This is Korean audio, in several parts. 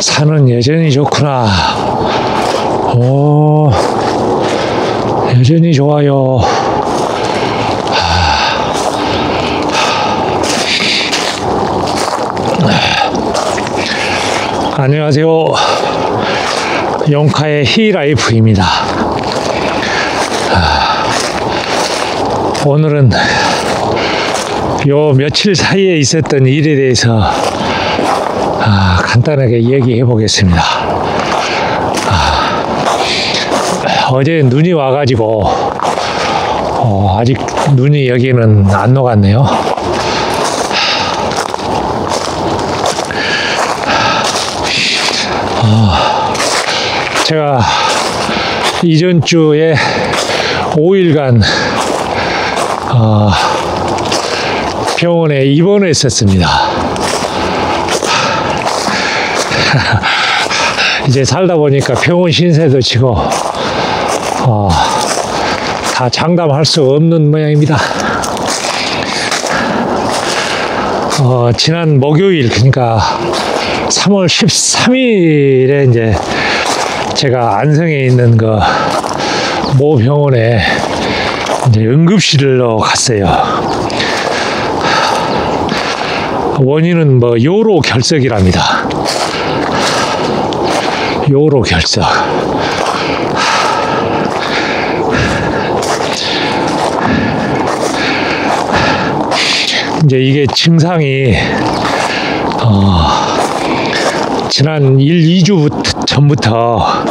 산은 여전히 좋구나. 오, 여전히 좋아요. 안녕하세요. 용카의 히라이프입니다. 오늘은 요 며칠 사이에 있었던 일에 대해서 간단하게 얘기해 보겠습니다. 어제 눈이 와가지고 아직 눈이 여기는 안 녹았네요. 제가 이전 주에 5일간 병원에 입원했었습니다. 이제 살다 보니까 병원 신세도 지고 다 장담할 수 없는 모양입니다. 지난 목요일, 그러니까 3월 13일에 이제 제가 안성에 있는 그 모 병원에 이제 응급실로 갔어요. 원인은 뭐 요로 결석이랍니다. 요로 결석. 이제 이게 증상이 지난 2주 전부터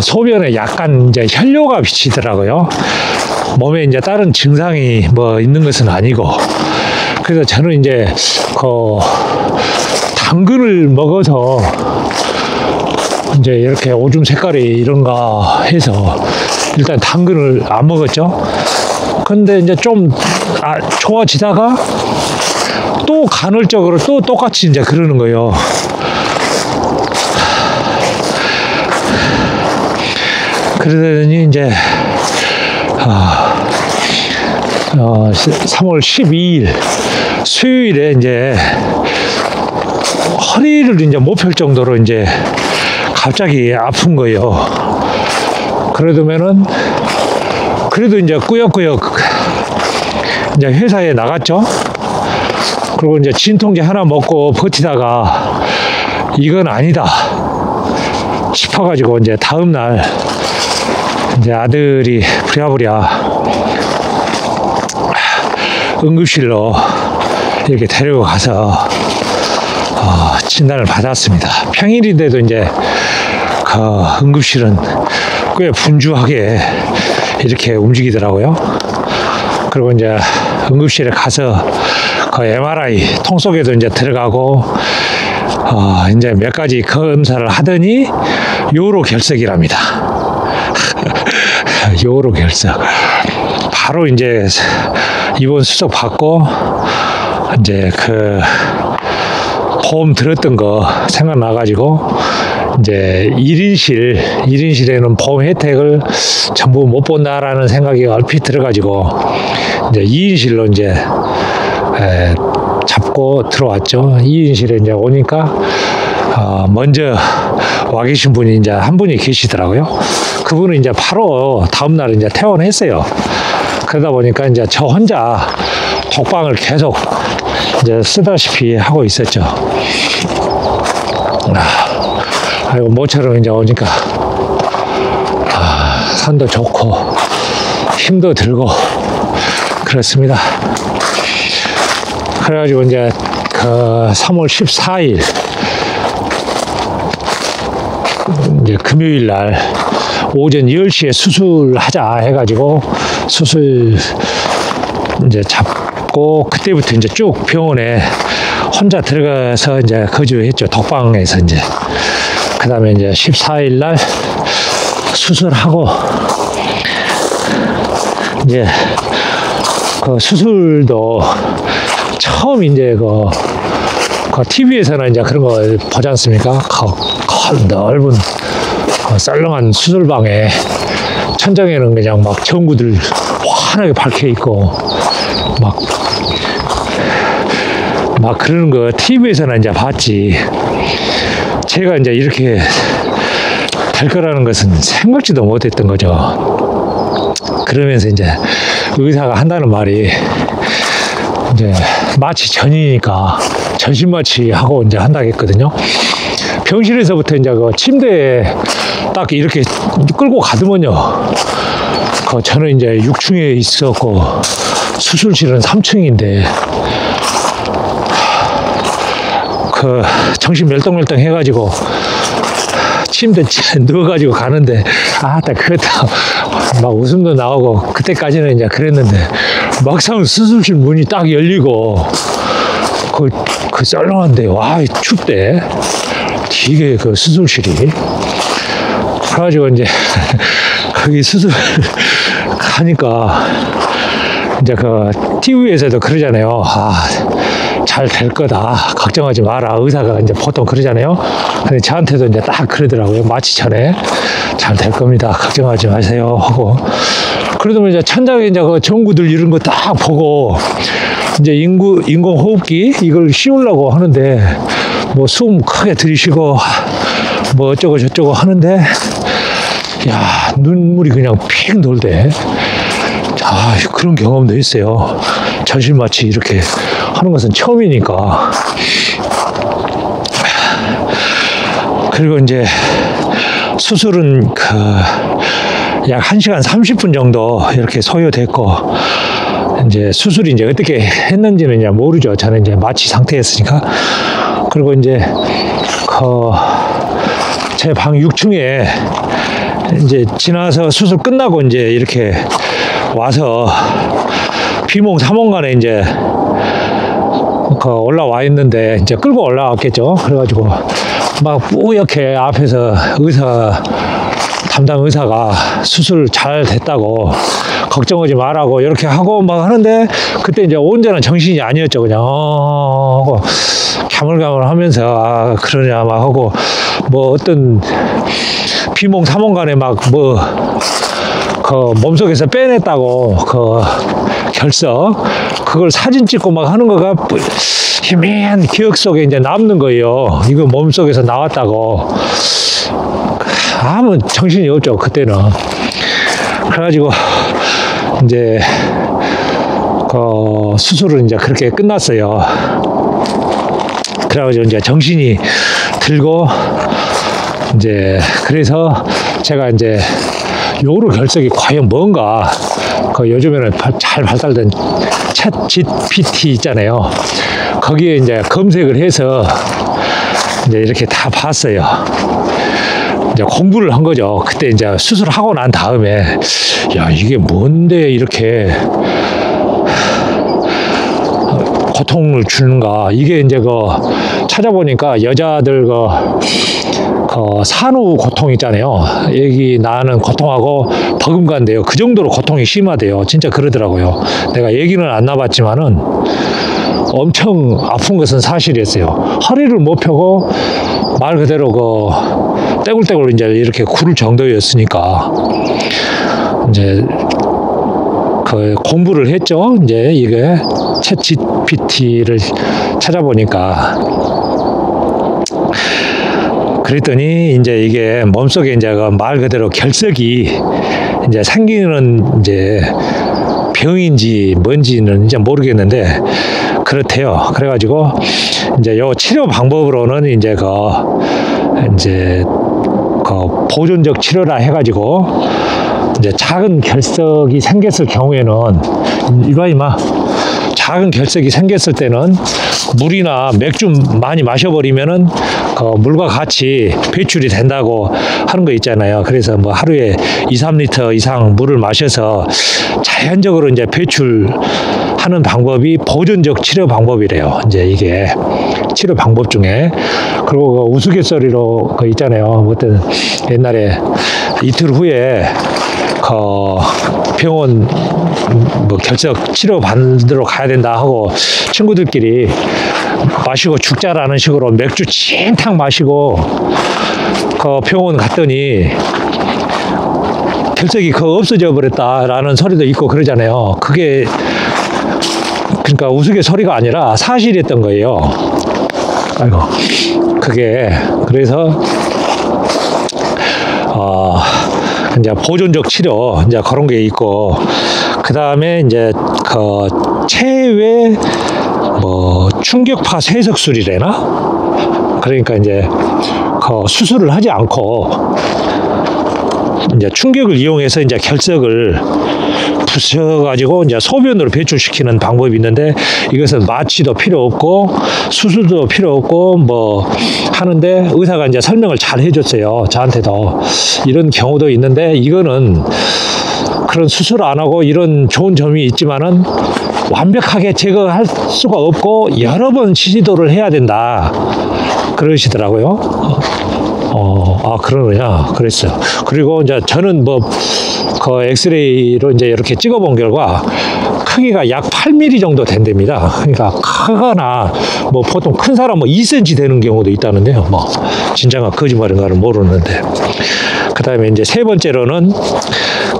소변에 약간 이제 혈뇨가 비치더라고요. 몸에 이제 다른 증상이 뭐 있는 것은 아니고, 그래서 저는 이제 당근을 먹어서 이제 이렇게 오줌 색깔이 이런가 해서 일단 당근을 안 먹었죠. 근데 이제 좀 좋아지다가 또 간헐적으로 또 똑같이 이제 그러는 거예요. 그러더니 이제 3월 12일 수요일에 이제 허리를 이제 못 펼 정도로 이제 갑자기 아픈 거예요. 그러더면은 그래도 이제 꾸역꾸역 이제 회사에 나갔죠. 그리고 이제 진통제 하나 먹고 버티다가 이건 아니다 싶어가지고 이제 다음날 이제 아들이 부랴부랴 응급실로 이렇게 데리고 가서 진단을 받았습니다. 평일인데도 이제 그 응급실은 꽤 분주하게 이렇게 움직이더라고요. 그리고 이제 응급실에 가서 그 MRI 통 속에도 이제 들어가고 이제 몇 가지 검사를 하더니 요로 결석이랍니다. 요로 결석. 바로 이제 입원 수속 받고 이제 그 보험 들었던 거 생각나가지고 이제 1인실에는 보험 혜택을 전부 못 본다라는 생각이 얼핏 들어가지고 이제 2인실로 이제 잡고 들어왔죠. 2인실에 이제 오니까 먼저 와 계신 분이 이제 한 분이 계시더라고요. 그분은 이제 바로 다음날 이제 퇴원했어요. 그러다 보니까 이제 저 혼자 독방을 계속 이제 쓰다시피 하고 있었죠. 아이고, 모처럼 이제 오니까 산도 좋고 힘도 들고 그렇습니다. 그래가지고 이제 그 3월 14일 이제 금요일 날 오전 10시에 수술하자 해가지고 수술 이제 잡고 그때부터 이제 쭉 병원에 혼자 들어가서 이제 거주했죠. 독방에서 이제. 그 다음에 이제 14일 날 수술하고 이제 그 수술도 처음 이제 그 TV에서는 이제 그런 거 보지 않습니까? 넓은 썰렁한 수술방에 천장에는 그냥 막 전구들 환하게 밝혀 있고 막 막 그러는 거 TV에서는 이제 봤지. 제가 이제 이렇게 될 거라는 것은 생각지도 못했던 거죠. 그러면서 이제 의사가 한다는 말이 이제 마취 전이니까 전신마취 하고 이제 한다고 했거든요. 병실에서부터 이제 그 침대에 딱 이렇게 끌고 가더만요. 저는 이제 6층에 있었고 수술실은 3층인데 정신 멸덩멸덩 해가지고 침대 누워가지고 가는데 딱 그것도 막 웃음도 나오고 그때까지는 이제 그랬는데 막상 수술실 문이 딱 열리고 그 썰렁한데 와 춥대. 되게 그 수술실이. 그래가지고 이제 거기 수술 가니까 이제 그 TV에서도 그러잖아요. 잘 될 거다. 걱정하지 마라. 의사가 이제 보통 그러잖아요. 근데 저한테도 이제 딱 그러더라고요. 마취 전에 잘 될 겁니다. 걱정하지 마세요. 하고. 그러더니 이제 천장에 이제 그 전구들 이런 거 딱 보고 이제 인공호흡기 이걸 씌우려고 하는데 뭐 숨 크게 들이쉬고 뭐 어쩌고 저쩌고 하는데 야 눈물이 그냥 핑 돌대. 그런 경험도 있어요. 전신마취 이렇게 하는 것은 처음이니까. 그리고 이제 수술은 약 1시간 30분 정도 이렇게 소요됐고, 이제 수술이 이제 어떻게 했는지는 이제 모르죠. 저는 이제 마취 상태였으니까. 그리고 이제 제 방 6층에 이제 지나서 수술 끝나고 이제 이렇게 와서 비몽사몽간에 이제 올라와 있는데 이제 끌고 올라왔겠죠. 그래가지고 막 뿌옇게 앞에서 담당 의사가 수술 잘 됐다고 걱정하지 말라고 이렇게 하고 막 하는데 그때 이제 온전한 정신이 아니었죠. 그냥 하고 가물가물하면서 그러냐 막 하고 뭐 어떤 비몽사몽간에 막 몸속에서 빼냈다고 결석 그걸 사진 찍고 막 하는 거가 희미한 기억 속에 이제 남는 거예요. 이거 몸속에서 나왔다고. 아무 정신이 없죠 그때는. 그래가지고 이제 수술은 이제 그렇게 끝났어요. 그래가지고 이제 정신이 들고 이제 그래서 제가 이제 요로 결석이 과연 뭔가 요즘에는 잘 발달된 챗 GPT 있잖아요. 거기에 이제 검색을 해서 이제 이렇게 다 봤어요. 이제 공부를 한 거죠. 그때 이제 수술하고 난 다음에 야 이게 뭔데 이렇게 고통을 주는가. 이게 이제 찾아보니까 여자들 산후 고통 있잖아요. 애기 낳는 고통하고 버금간대요. 그 정도로 고통이 심하대요. 진짜 그러더라고요. 내가 얘기는 안 나봤지만은 엄청 아픈 것은 사실이었어요. 허리를 못 펴고 말 그대로 떼굴떼굴 이제 이렇게 굴을 정도였으니까 이제 공부를 했죠. 이제 이게 챗 GPT를 찾아보니까 그랬더니 이제 이게 몸속에 이제 말 그대로 결석이 이제 생기는 이제 병인지 뭔지는 이제 모르겠는데 그렇대요. 그래가지고 이제 요 치료 방법으로는 이제 보존적 치료라 해가지고 이제 작은 결석이 생겼을 경우에는 작은 결석이 생겼을 때는 물이나 맥주 많이 마셔버리면은 물과 같이 배출이 된다고 하는 거 있잖아요. 그래서 뭐 하루에 2-3리터 이상 물을 마셔서 자연적으로 이제 배출하는 방법이 보존적 치료 방법이래요. 이제 이게 치료 방법 중에. 그리고 우스갯소리로 있잖아요. 어떤 옛날에 이틀 후에 병원 결석 치료 받으러 가야 된다 하고 친구들끼리 마시고 죽자라는 식으로 맥주 칭탕 마시고 병원 갔더니 결석이 없어져 버렸다라는 소리도 있고 그러잖아요. 그게 그러니까 우스갯소리가 아니라 사실이었던 거예요. 아이고, 그게 그래서 이제 보존적 치료 이제 그런 게 있고, 그 다음에 이제 그 체외 뭐 충격파 세석술이래나? 그러니까 이제 그 수술을 하지 않고 이제 충격을 이용해서 이제 결석을 부셔가지고 이제 소변으로 배출시키는 방법이 있는데, 이것은 마취도 필요 없고 수술도 필요 없고 뭐 하는데, 의사가 이제 설명을 잘 해줬어요. 저한테도 이런 경우도 있는데, 이거는 그런 수술 안 하고 이런 좋은 점이 있지만은 완벽하게 제거할 수가 없고 여러 번 시도를 해야 된다 그러시더라고요. 그러느냐 그랬어요. 그리고 이제 저는 뭐 그 엑스레이로 이제 이렇게 찍어본 결과 크기가 약 8mm 정도 된답니다. 그러니까 크거나 뭐 보통 큰 사람 뭐 2cm 되는 경우도 있다는데요. 뭐 진짜가 거짓말인가는 모르는데. 그 다음에 이제 세 번째로는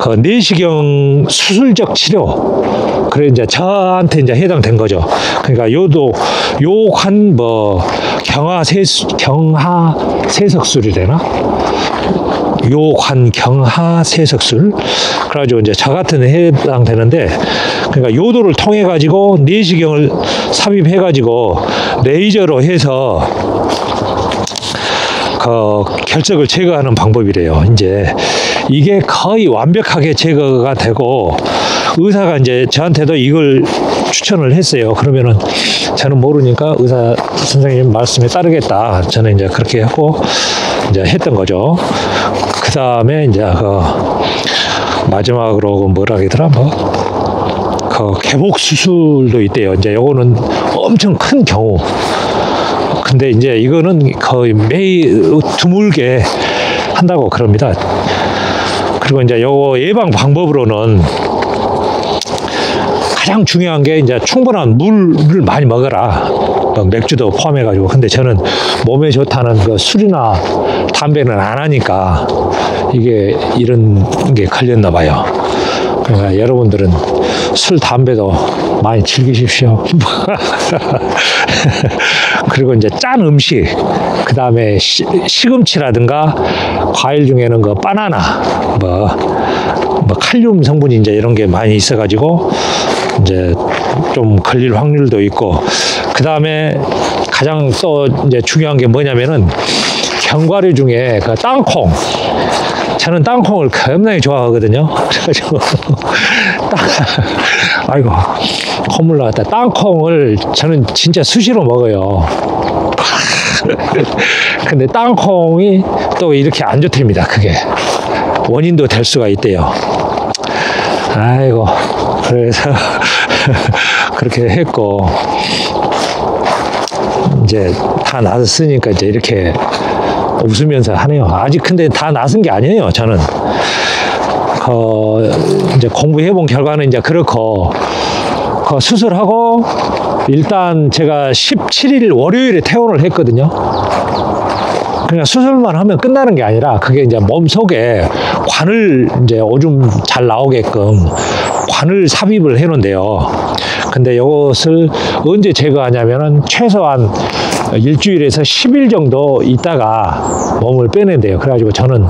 그 내시경 수술적 치료. 그래 이제 저한테 이제 해당된 거죠. 그러니까 요한 뭐 경하세석술이래나? 요관경하세석술. 그래가지고 이제 저 같은 데 해당되는데, 그러니까 요도를 통해 가지고 내시경을 삽입해 가지고 레이저로 해서 그 결석을 제거하는 방법이래요. 이제 이게 거의 완벽하게 제거가 되고, 의사가 이제 저한테도 이걸 추천을 했어요. 그러면은 저는 모르니까 의사 선생님 말씀에 따르겠다. 저는 이제 그렇게 하고 이제 했던 거죠. 그 다음에 이제 그 마지막으로 뭐라 하더라, 그 개복 수술도 있대요. 이제 요거는 엄청 큰 경우. 근데 이제 이거는 거의 매일 드물게 한다고 그럽니다. 그리고 이제 요거 예방 방법으로는 가장 중요한 게 이제 충분한 물을 많이 먹어라. 맥주도 포함해가지고. 근데 저는 몸에 좋다는 그 술이나 담배는 안 하니까 이게 이런 게 걸렸나 봐요. 그러니까 여러분들은 술, 담배도 많이 즐기십시오. 그리고 이제 짠 음식, 그 다음에 시금치라든가 과일 중에는 그 바나나, 뭐 칼륨 성분이 이제 이런 게 많이 있어가지고 이제 좀 걸릴 확률도 있고, 그 다음에 가장 또 이제 중요한 게 뭐냐면은 견과류 중에 그 땅콩. 저는 땅콩을 겁나게 좋아하거든요. 그래가지고 아이고 콧물 나왔다. 땅콩을 저는 진짜 수시로 먹어요. 근데 땅콩이 또 이렇게 안 좋답니다. 그게 원인도 될 수가 있대요. 아이고, 그래서 그렇게 했고, 이제 다 나았으니까 이제 이렇게 웃으면서 하네요. 아직 근데 다 나은 게 아니에요. 저는 이제 공부해본 결과는 이제 그렇고, 수술하고 일단 제가 17일 월요일에 퇴원을 했거든요. 그냥 수술만 하면 끝나는 게 아니라 그게 이제 몸 속에 관을 이제 오줌 잘 나오게끔 관을 삽입을 해놓은데요. 근데 이것을 언제 제거하냐면은 최소한 일주일에서 10일 정도 있다가 몸을 빼낸대요. 그래가지고 저는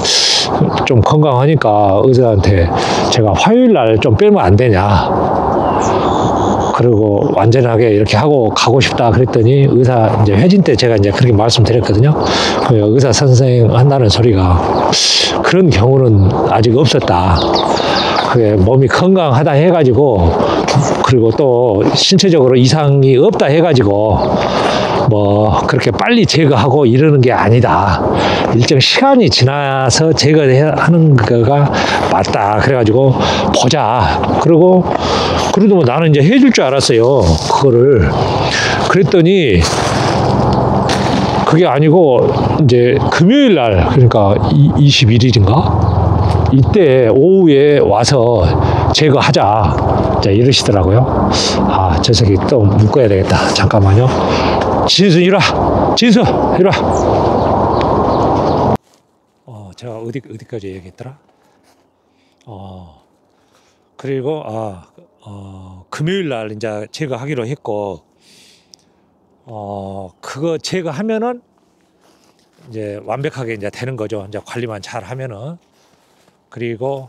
좀 건강하니까 의사한테 제가 화요일 날 좀 빼면 안 되냐. 그리고 완전하게 이렇게 하고 가고 싶다 그랬더니 의사 이제 회진 때 제가 이제 그렇게 말씀드렸거든요. 의사 선생 한다는 소리가 그런 경우는 아직 없었다. 그게 몸이 건강하다 해가지고, 그리고 또 신체적으로 이상이 없다 해가지고 뭐 그렇게 빨리 제거하고 이러는 게 아니다. 일정 시간이 지나서 제거하는 거가 맞다. 그래가지고 보자. 그리고 그래도 뭐 나는 이제 해줄 줄 알았어요. 그거를. 그랬더니 그게 아니고 이제 금요일 날, 그러니까 21일인가? 이때 오후에 와서 제거하자. 자, 이러시더라고요. 아, 저 새끼 또 묶어야 되겠다. 잠깐만요. 진수, 이리 와. 진수, 이리 와. 제가 어디까지 얘기했더라? 그리고, 금요일 날 이제 제거하기로 했고, 그거 제거하면은 이제 완벽하게 이제 되는 거죠. 이제 관리만 잘 하면은. 그리고,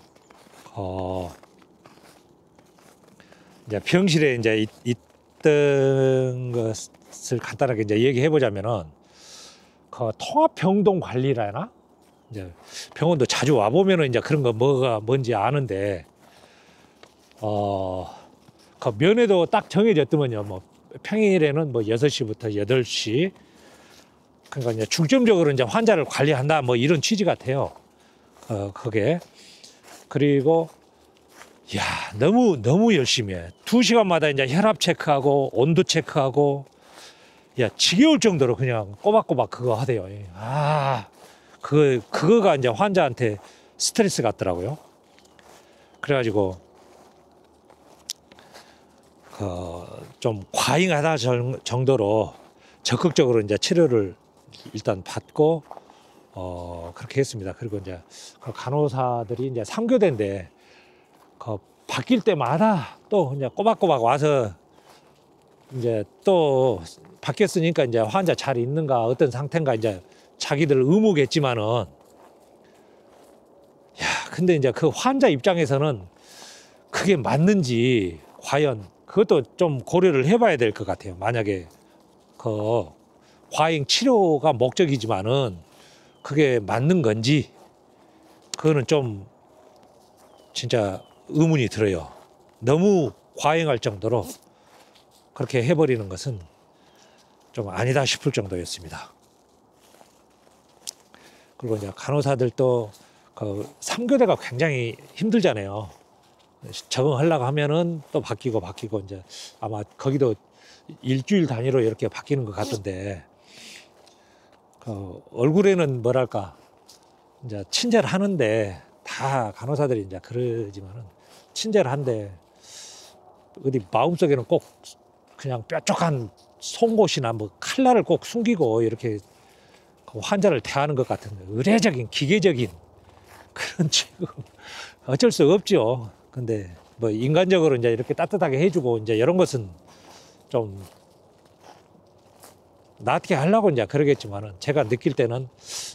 이제 병실에 이제 있던 것을 간단하게 이제 얘기해 보자면은, 그 통합병동 관리라나? 이제 병원도 자주 와보면은 이제 그런 거 뭐가 뭔지 아는데, 그 면회도 딱 정해졌더만요. 뭐 평일에는 뭐 6시부터 8시. 그러니까 이제 중점적으로 이제 환자를 관리한다 뭐 이런 취지 같아요. 그게. 그리고 야, 너무 열심히 해. 2시간마다 이제 혈압 체크하고 온도 체크하고, 야, 지겨울 정도로 그냥 꼬박꼬박 그거 하대요. 그거가 이제 환자한테 스트레스 같더라고요. 그래가지고 좀 과잉하다 정도로 적극적으로 이제 치료를 일단 받고 그렇게 했습니다. 그리고 이제 그 간호사들이 이제 3교대인데 바뀔 때마다 또 이제 꼬박꼬박 와서 이제 또 바뀌었으니까 이제 환자 잘 있는가 어떤 상태인가 이제 자기들 의무겠지만은, 야, 근데 이제 그 환자 입장에서는 그게 맞는지 과연 그것도 좀 고려를 해봐야 될 것 같아요. 만약에 그 과잉 치료가 목적이지만은 그게 맞는 건지, 그거는 좀 진짜 의문이 들어요. 너무 과잉할 정도로 그렇게 해버리는 것은 좀 아니다 싶을 정도였습니다. 그리고 이제 간호사들도 그 3교대가 굉장히 힘들잖아요. 적응하려고 하면은 또 바뀌고 이제 아마 거기도 일주일 단위로 이렇게 바뀌는 것 같은데, 얼굴에는 뭐랄까 이제 친절을 하는데, 다 간호사들이 이제 그러지만은 친절을 한데 어디 마음속에는 꼭 그냥 뾰족한 송곳이나 뭐 칼날을 꼭 숨기고 이렇게 환자를 대하는 것 같은 의례적인 기계적인 그런 취급, 어쩔 수 없죠. 근데 뭐 인간적으로 이제 이렇게 따뜻하게 해주고 이제 이런 것은 좀 낫게 하려고 이제 그러겠지만은, 제가 느낄 때는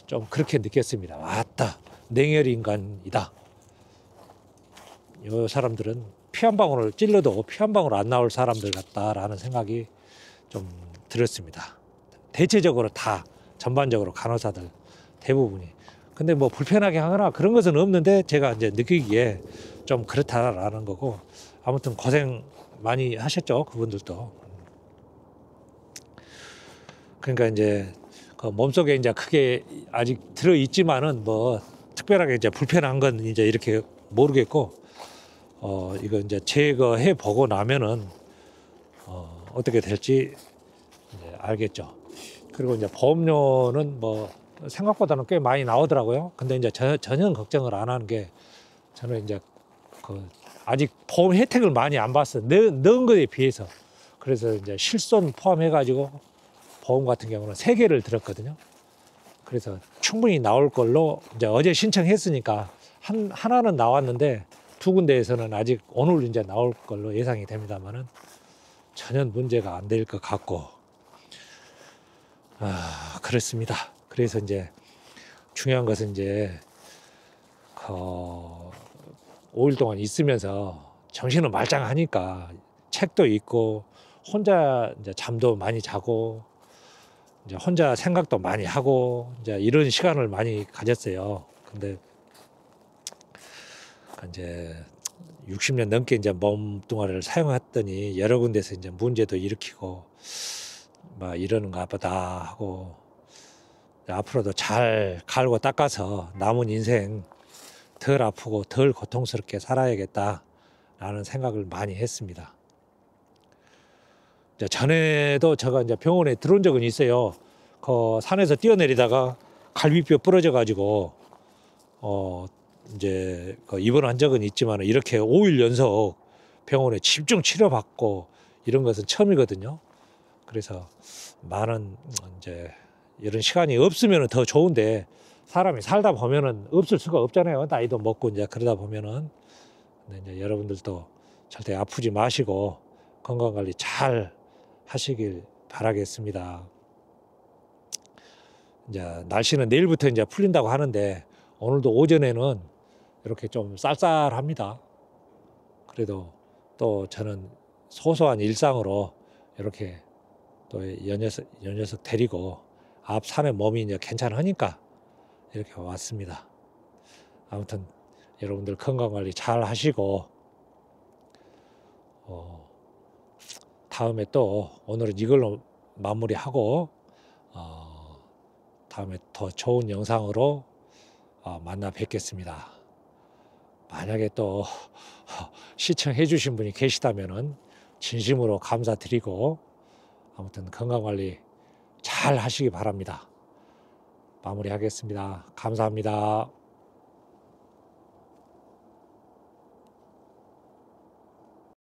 좀 그렇게 느꼈습니다. 왔다, 냉혈 인간이다. 이 사람들은 피 한 방울을 찔러도 피 한 방울 안 나올 사람들 같다라는 생각이 좀 들었습니다. 대체적으로 다 전반적으로 간호사들 대부분이. 근데 뭐 불편하게 하거나 그런 것은 없는데 제가 이제 느끼기에 좀 그렇다라는 거고, 아무튼 고생 많이 하셨죠, 그분들도. 그러니까 이제 그 몸속에 이제 크게 아직 들어 있지만은 뭐 특별하게 이제 불편한 건 이제 이렇게 모르겠고, 이거 이제 제거해 보고 나면은 어떻게 될지 이제 알겠죠. 그리고 이제 보험료는 뭐 생각보다는 꽤 많이 나오더라고요. 근데 이제 전혀 걱정을 안 하는 게, 저는 이제 아직 보험 혜택을 많이 안 봤어요. 넣은 것에 비해서. 그래서 이제 실손 포함해가지고 보험 같은 경우는 3개를 들었거든요. 그래서 충분히 나올 걸로 이제 어제 신청했으니까 하나는 나왔는데 2군데에서는 아직 오늘 이제 나올 걸로 예상이 됩니다만은 전혀 문제가 안 될 것 같고, 그렇습니다. 그래서 이제 중요한 것은 이제 5일 동안 있으면서 정신은 말짱하니까 책도 읽고 혼자 이제 잠도 많이 자고 이제 혼자 생각도 많이 하고 이제 이런 시간을 많이 가졌어요. 근데 이제 60년 넘게 이제 몸뚱아리를 사용했더니 여러 군데서 이제 문제도 일으키고 막 이러는가 보다 하고, 앞으로도 잘 갈고 닦아서 남은 인생 덜 아프고 덜 고통스럽게 살아야겠다라는 생각을 많이 했습니다. 전에도 제가 이제 병원에 들어온 적은 있어요. 그 산에서 뛰어내리다가 갈비뼈 부러져 가지고 이제 입원한 적은 있지만, 이렇게 5일 연속 병원에 집중 치료받고 이런 것은 처음이거든요. 그래서 많은 이제 이런 시간이 없으면 더 좋은데, 사람이 살다 보면은 없을 수가 없잖아요. 나이도 먹고 이제 그러다 보면은. 근데 이제 여러분들도 절대 아프지 마시고 건강관리 잘 하시길 바라겠습니다. 이제 날씨는 내일부터 이제 풀린다고 하는데 오늘도 오전에는 이렇게 좀 쌀쌀합니다. 그래도 또 저는 소소한 일상으로 이렇게 또 녀석 데리고 앞 산에 몸이 이제 괜찮으니까 이렇게 왔습니다. 아무튼 여러분들 건강관리 잘 하시고 다음에 또 오늘은 이걸로 마무리하고 다음에 더 좋은 영상으로 만나 뵙겠습니다. 만약에 또 시청해 주신 분이 계시다면은 진심으로 감사드리고 아무튼 건강관리 잘 하시기 바랍니다. 마무리하겠습니다. 감사합니다.